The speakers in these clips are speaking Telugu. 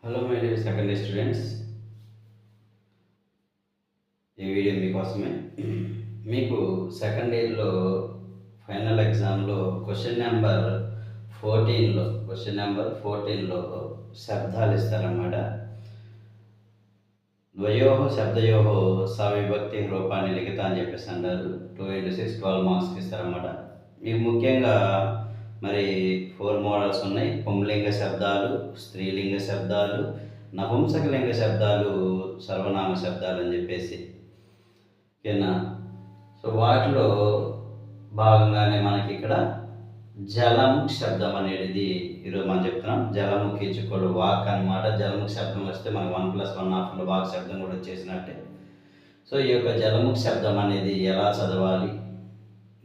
Hello my dear second year students, ఈ వీడియో మీకోసమే. మీకు సెకండ్ ఇయర్లో ఫైనల్ ఎగ్జామ్లో క్వశ్చన్ నెంబర్ 14లో శబ్దాలు ఇస్తారన్నమాట. ద్వయోహ శబ్దయోహ సవిభక్తి రూపాన్ని లిఖిత అని చెప్పేసి అంటారు. 2 into 6 12 మార్క్స్కి ఇస్తారన్నమాట. మీకు ముఖ్యంగా మరి 4 మోడల్స్ ఉన్నాయి. పుంలింగ శబ్దాలు, స్త్రీలింగ శబ్దాలు, నపుంసకలింగ శబ్దాలు, సర్వనామ శబ్దాలు అని చెప్పేసి. ఓకేనా? సో వాటిలో భాగంగానే మనకి ఇక్కడ జలముఖ్ శబ్దం అనేది ఈరోజు మనం చెప్తున్నాం. జలముఖి చుక్కడు వాక్ అనమాట. జలముఖ్ శబ్దం వస్తే మనకు 1+1/2 వాక్ శబ్దం కూడా వచ్చేసినట్టే. సో ఈ యొక్క జలముఖ్ శబ్దం అనేది ఎలా చదవాలి,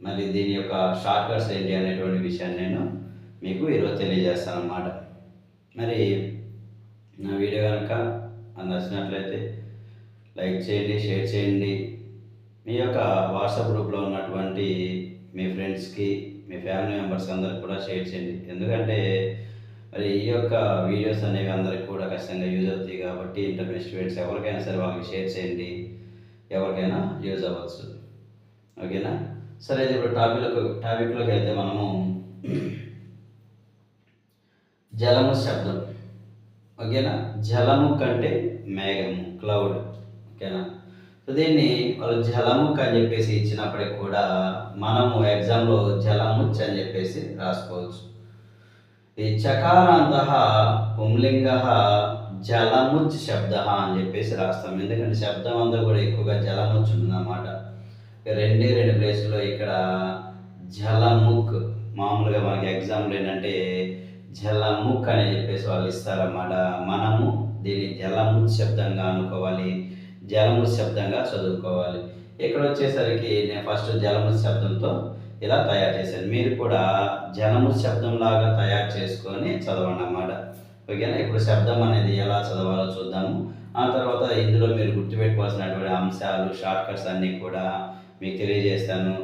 మరి దీని యొక్క షార్ట్ కట్స్ ఏంటి అనేటువంటి విషయాన్ని నేను మీకు ఈరోజు తెలియజేస్తాను అన్నమాట. మరి నా వీడియో కనుక నచ్చినట్లయితే లైక్ చేయండి, షేర్ చేయండి. మీ యొక్క వాట్సాప్ గ్రూప్లో ఉన్నటువంటి మీ ఫ్రెండ్స్కి, మీ ఫ్యామిలీ మెంబర్స్ అందరికి కూడా షేర్ చేయండి. ఎందుకంటే మరి ఈ యొక్క వీడియోస్ అనేవి అందరికి కూడా ఖచ్చితంగా యూజ్ అవుతాయి కాబట్టి ఇంటర్మీడియట్ స్టూడెంట్స్ ఎవరికైనా సరే వాళ్ళకి షేర్ చేయండి, ఎవరికైనా యూజ్ అవ్వచ్చు. ఓకేనా? సరే, ఇప్పుడు టాపిక్లోకి అయితే మనము జలము శబ్దం. ఓకేనా? జలముఖ్ అంటే మేఘము, క్లౌడ్. ఓకేనా? సో దీన్ని వాళ్ళు జలముఖ్ అని చెప్పేసి ఇచ్చినప్పటికి కూడా మనము ఎగ్జామ్లో జలముచ్ అని చెప్పేసి రాసుకోవచ్చు. ఈ చకారాంత పుంలింగ జలముచ్ శబ్ద అని చెప్పేసి రాస్తాం. ఎందుకంటే శబ్దం అంతా కూడా ఎక్కువగా జలముచ్ ఉంటుందన్నమాట. రెండు ప్లేసుల్లో ఇక్కడ జలముఖ్, మామూలుగా మనకి ఎగ్జామ్లో ఏంటంటే జలముఖ్ అని చెప్పేసి వాళ్ళు ఇస్తారన్నమాట. మనము దీన్ని జలముచ్ శబ్దంగా అనుకోవాలి, జలముచ్ శబ్దంగా చదువుకోవాలి. ఇక్కడ వచ్చేసరికి నేను ఫస్ట్ జలముచ్ శబ్దంతో ఇలా తయారు చేశాను. మీరు కూడా జలముచ్ శబ్దంలాగా తయారు చేసుకొని చదవండి అన్నమాట. ఓకేనా? ఇప్పుడు శబ్దం అనేది ఎలా చదవాలో చూద్దాము. ఆ తర్వాత ఇందులో మీరు గుర్తుపెట్టుకోవాల్సినటువంటి అంశాలు, షార్ట్ కట్స్ అన్నీ కూడా మీకు తెలియజేస్తాను.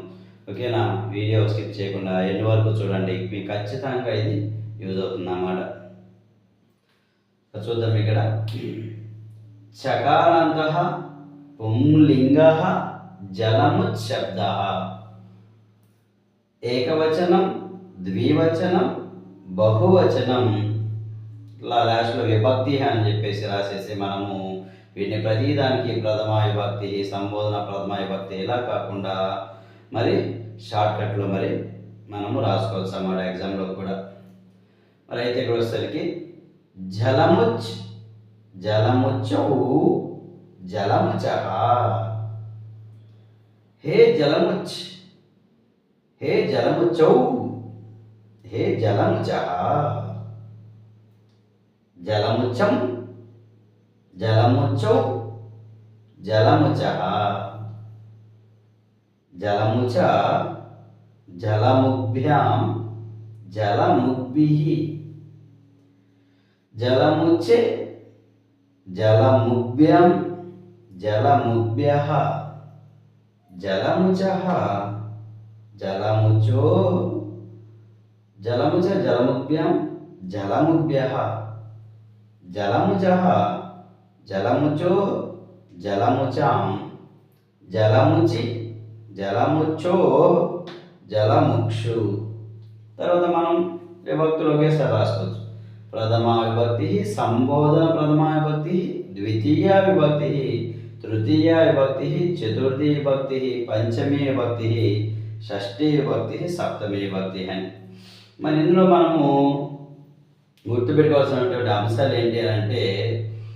ఓకేనా? వీడియో స్కిప్ చేయకుండా ఎండ్ వరకు చూడండి, మీకు ఖచ్చితంగా ఇది యూజ్ అవుతుంది అన్నమాట. చూద్దాం. ఇక్కడ చకారాంత పుంలింగ జలముచ్ శబ్ద, ఏకవచనం, ద్వివచనం, బహువచనం, లాస్ట్లో విభక్తి అని చెప్పేసి రాసేసి మనము వీటిని ప్రతిదానికి ప్రథమ విభక్తి, సంబోధన ప్రథమ విభక్తి ఇలా కాకుండా మరి షార్ట్కట్లో మరి మనము రాసుకోవచ్చు అన్నమాట ఎగ్జామ్లో కూడా. మరి అయితే ఇక్కడ వచ్చేసరికి జలముచ్, జలముచ్చౌ, జలముచః. హే జలముచ్, హే జలముచ్చౌ, హే జలముచః. జలముచ్చం, జలముచ్చౌ, జలముచః. జలముచ, జలముభ్యాం, జలముగ్భిః. జలముచ్చే, జలముభ్యం, జలముభ్యః. జలముచః, జలముచో, జలముచ, జలముభ్యం, జలముభ్యః. జలముచః, జలముచో, జలముచాం, జలముచి, జలముచ్చో, జలముక్షు. తర్వాత మనం విభక్తులు ఒకేసారి రాసుకోవచ్చు. ప్రథమ విభక్తి, సంబోధన ప్రథమ విభక్తి, ద్వితీయ విభక్తి, తృతీయ విభక్తి, చతుర్థి విభక్తి, పంచమీ విభక్తి, షష్ఠీ విభక్తి, సప్తమీ విభక్తి అని. మరి ఇందులో మనము గుర్తుపెట్టుకోవాల్సినటువంటి అంశాలు ఏంటి అని అంటే,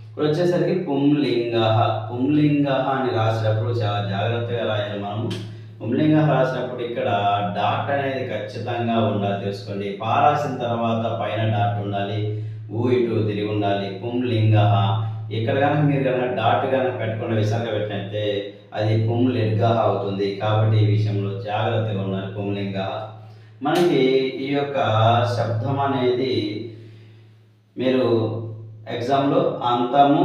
ఇప్పుడు వచ్చేసరికి పుంలింగ, పుంలింగ అని రాసేటప్పుడు చాలా జాగ్రత్తగా రాయాలి. మనము పుంలింగ రాసినప్పుడు ఇక్కడ డాట్ అనేది ఖచ్చితంగా ఉండాలి, తెలుసుకోండి. పా రాసిన తర్వాత పైన డాట్ ఉండాలి, ఇటు తిరిగి ఉండాలి. పుంలింగ ఇక్కడ కనుక మీరు కనుక డాట్ కనుక పెట్టకుండా విసర్గ పెట్టినట్టే అది పుంలింగ అవుతుంది. కాబట్టి ఈ విషయంలో జాగ్రత్తగా ఉండాలి. పుంలింగ మనకి ఈ యొక్క శబ్దం అనేది మీరు ఎగ్జామ్లో అంతము,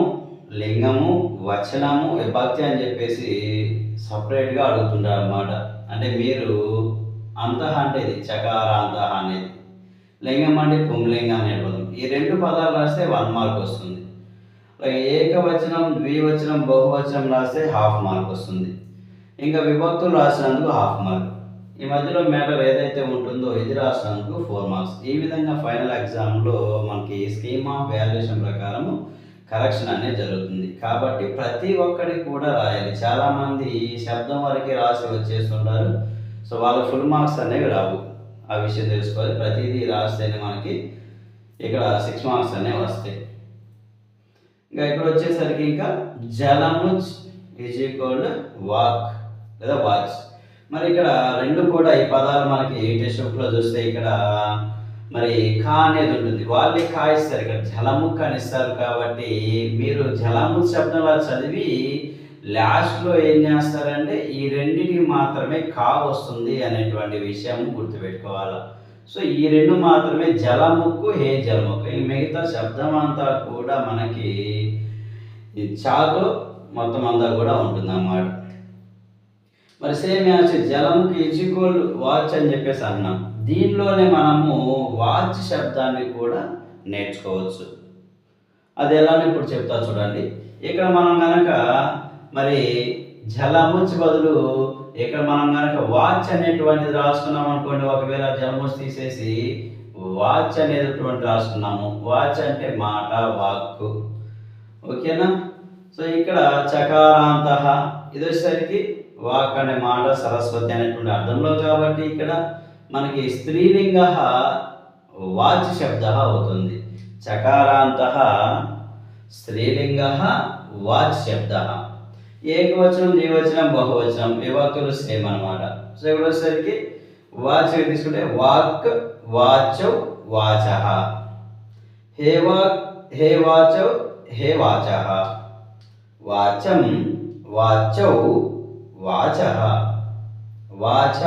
లింగము, వచనము, విభక్తి అని చెప్పేసి సపరేట్గా అడుగుతుంటారు అన్నమాట. అంటే మీరు అంతః అంటే ఇది చకారాంత అనేది, లింగం అంటే పుంలింగ అనే పదం. ఈ 2 పదాలు రాస్తే 1 మార్క్ వస్తుంది. అలాగే ఏకవచనం, ద్వివచనం, బహువచనం రాస్తే హాఫ్ మార్క్ వస్తుంది. ఇంకా విభక్తులు రాసినందుకు హాఫ్ మార్క్. ఈ మధ్యలో మ్యాటర్ ఏదైతే ఉంటుందో ఇది రాసినందుకు 4 మార్క్స్. ఈ విధంగా ఫైనల్ ఎగ్జామ్లో మనకి స్కీమ్ ఆఫ్ వాల్యుయేషన్ ప్రకారము కరెక్షన్ అనేది జరుగుతుంది. కాబట్టి ప్రతి ఒక్కరికి కూడా రాయాలి. చాలామంది శబ్దం వరకే రాసి వచ్చేస్తుంటారు. సో వాళ్ళ ఫుల్ మార్క్స్ అనేవి రావు. ఆ విషయం తెలుసుకోవాలి. ప్రతిదీ రాస్తేనే మనకి ఇక్కడ 6 మార్క్స్ అనేవి వస్తాయి. ఇంకా ఇక్కడ వచ్చేసరికి ఇంకా జలము ఈజ్ ఈక్వల్ వాక్ లేదా వాచ్. మరి ఇక్కడ రెండు కూడా ఈ పదాలు మనకి టెక్స్ట్ బుక్లో చూస్తే ఇక్కడ మరి కా అనేది ఉంటుంది. వాళ్ళే కా ఇస్తారు, ఇక్కడ జలముఖ్ అని ఇస్తారు. కాబట్టి మీరు జలముఖ్ శబ్దంలా చదివి లాస్ట్లో ఏం చేస్తారంటే ఈ రెండింటికి మాత్రమే కా వస్తుంది అనేటువంటి విషయం గుర్తుపెట్టుకోవాలి. సో ఈ రెండు మాత్రమే జలముక్కు, హే జలముక్కు. ఈ మిగతా శబ్దం అంతా కూడా మనకి చాతో మొత్తం అంతా కూడా ఉంటుంది అన్నమాట. మరి సేమ్ యాజ్ జలముకి ఈజ్ఈక్వల్ వాచ్ అని చెప్పేసి అన్నాం. దీనిలోనే మనము వాచ్ శబ్దాన్ని కూడా నేర్చుకోవచ్చు. అది ఎలానో ఇప్పుడు చెప్తా చూడండి. ఇక్కడ మనం కనుక మరి జలముచ్ బదులు ఇక్కడ మనం కనుక వాచ్ అనేటువంటిది రాసుకున్నాం అనుకోండి. ఒకవేళ జలముచ్ తీసేసి వాచ్ అనేటువంటి రాసుకున్నాము. వాచ్ అంటే మాట, వాక్కు. ఓకేనా? సో ఇక్కడ చకారాంత ఇది వచ్చేసరికి వాక్ అనే మాట, సరస్వతి అనేటువంటి అర్థంలో. కాబట్టి ఇక్కడ మనకి స్త్రీలింగ వాచ్ శబ్ద అవుతుంది. చకారాంత స్త్రీలింగ వాచ్ శబ్ద. ఏకవచనం, ద్వివచనం, బహువచనం, విభక్తులు సేమ్ అనమాట. సో ఇక్కడ వచ్చేసరికి వాచ్ తీసుకుంటే వాక్, వాచౌ, వాచ. హే వాక్, హే వాచౌ, హే వాచ. వాచం, వాచౌ, వాచ. వాచ,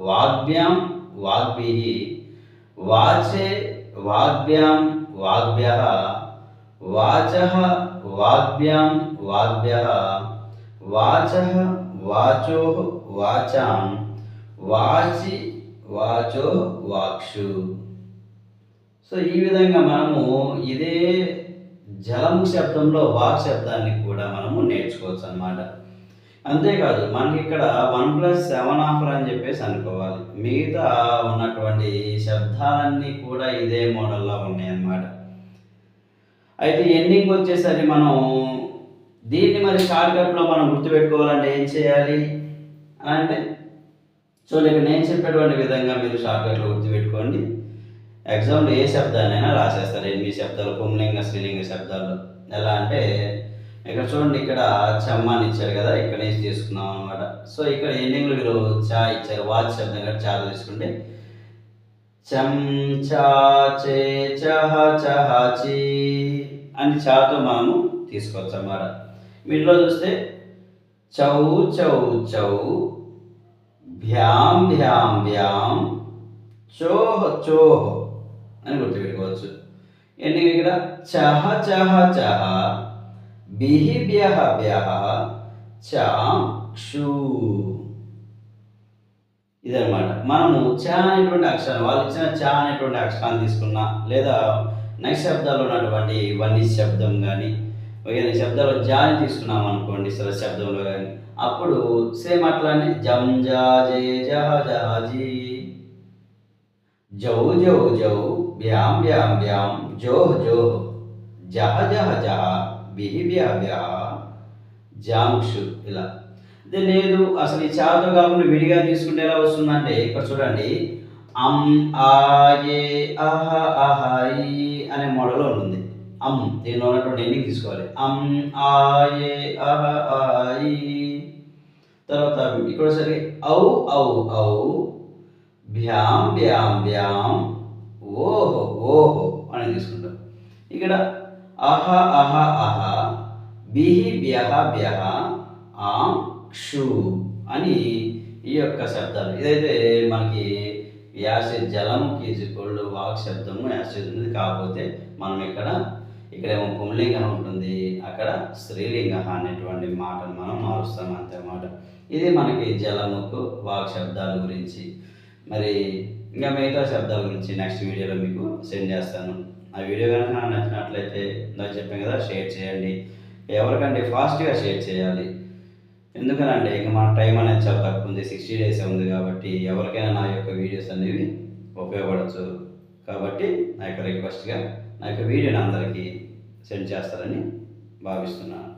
వాగ్భ్యాం, వాగ్భిః. వాచే, వాగ్భ్యాం, వాగ్భ్యః. వాచః, వాగ్భ్యాం, వాగ్భ్యః. వాచః, వాచోః, వాచాం. వాచి, వాచోః, వాక్షు. సో ఈ విధంగా మనము ఇదే జలము శబ్దంలో వాక్ శబ్దాన్ని కూడా మనము నేర్చుకోవచ్చు అన్నమాట. అంతేకాదు మనకి ఇక్కడ 1+7 ఆఫర్ అని చెప్పేసి అనుకోవాలి. మిగతా ఉన్నటువంటి శబ్దాలన్నీ కూడా ఇదే మోడల్లో ఉన్నాయి అన్నమాట. అయితే ఎండింగ్ వచ్చేసరికి మనం దీన్ని మరి షార్ట్కట్లో మనం గుర్తుపెట్టుకోవాలంటే ఏం చేయాలి అంటే చూడండి, నేను చెప్పేటువంటి విధంగా మీరు షార్ట్కట్లో గుర్తుపెట్టుకోండి. ఎగ్జామ్లో ఏ శబ్దాన్నైనా రాసేస్తారు. 8 శబ్దాలు, పుంలింగ, స్త్రీలింగ శబ్దాలు. ఎలా అంటే ఇక్కడ చూడండి, ఇక్కడ చమ్మాని ఇచ్చారు కదా, ఇక్కడ నుంచి తీసుకున్నాం అనమాట. సో ఇక్కడ ఎండింగ్లో మీరు చా ఇచ్చారు, వాచ్ శబ్దం కదా, చాలు తీసుకుంటే చం, చా, చే, చహ, చహ, చీ అని చాతో మనము తీసుకోవచ్చు అన్నమాట. వీటిలో చూస్తే చౌ, చౌ, చౌ, భ్యాం, భ్యాం, భ్యాం, చోహ, చోహ అని గుర్తుపెట్టుకోవచ్చు. ఎండింగ్ ఇక్కడ చహ, చహ, చహ, బిహి, బ్యహ, బ్యహ, చాం, క్షు. ఇదనమాట. మనము చా అనేటువంటి అక్షరం, వాళ్ళు ఇచ్చిన చా అనేటువంటి అక్షరాన్ని తీసుకున్నా, లేదా నెక్స్ట్ శబ్దాల్లో ఉన్నటువంటి వన్ని శబ్దం కానీ ఏదైనా శబ్దాలు జాని తీసుకున్నాం అనుకోండి, సర శబ్దంలో కానీ, అప్పుడు సేమ్ అట్లానే జం, జా, జే, జహ, జహాజీ. జౌ, జౌ, జౌ, భ్యాం, భ్యాం, భ్యాం, జోహ్, జోహ్, జహ, జహ, జహ, బిహి, బ్యహ, బ్యహ, జాంక్షు. ఇలా అదే లేదు అసలు ఈ చాతో కాకుండా విడిగా తీసుకుంటే ఎలా వస్తుందంటే ఇక్కడ చూడండి, అం, ఆ, ఏ, అహ, అహాయి అనే మోడల్లో ఉంటుంది. అం దీనిలో ఉన్నటువంటి ఎండింగ్ తీసుకోవాలి. అం, ఆ, ఏ, అహ, అహాయి. తర్వాత ఇక్కడ వచ్చేసరికి ఔ, ఔ, ఔ, భ్యాం, భ్యాం, భ్యాం, ఓహో, ఓహో అని తీసుకుంటాం. ఇక్కడ అహ, అహ, అహ, బిహి, బ్యహ, బ్యహ, ఆం, క్షు అని ఈ యొక్క శబ్దాలు. ఇదైతే మనకి యాసిడ్ జలముకి ఈజ్ఈక్వల్ వాక్ శబ్దము యాసిడ్ ఉంది. కాకపోతే మనం ఇక్కడేమో పుంలింగం ఉంటుంది, అక్కడ స్త్రీలింగ అనేటువంటి మాటను మనం మారుస్తాం అంతే అన్నమాట. ఇది మనకి జలముకు వాక్ శబ్దాల గురించి. మరి ఇంకా మిగతా శబ్దాల గురించి నెక్స్ట్ వీడియోలో మీకు సెండ్ చేస్తాను. ఆ వీడియో కనుక నాకు నచ్చినట్లయితే నాకు చెప్పాను కదా, షేర్ చేయండి. ఎవరికంటే ఫాస్ట్గా షేర్ చేయాలి. ఎందుకనంటే ఇక మన టైం అనేది చాలా తక్కువ ఉంది, 60 డేస్ ఉంది. కాబట్టి ఎవరికైనా నా యొక్క వీడియోస్ అనేవి ఉపయోగపడవచ్చు. కాబట్టి నా యొక్క రిక్వెస్ట్గా నా యొక్క వీడియోని అందరికీ సెండ్ చేస్తారని భావిస్తున్నాను.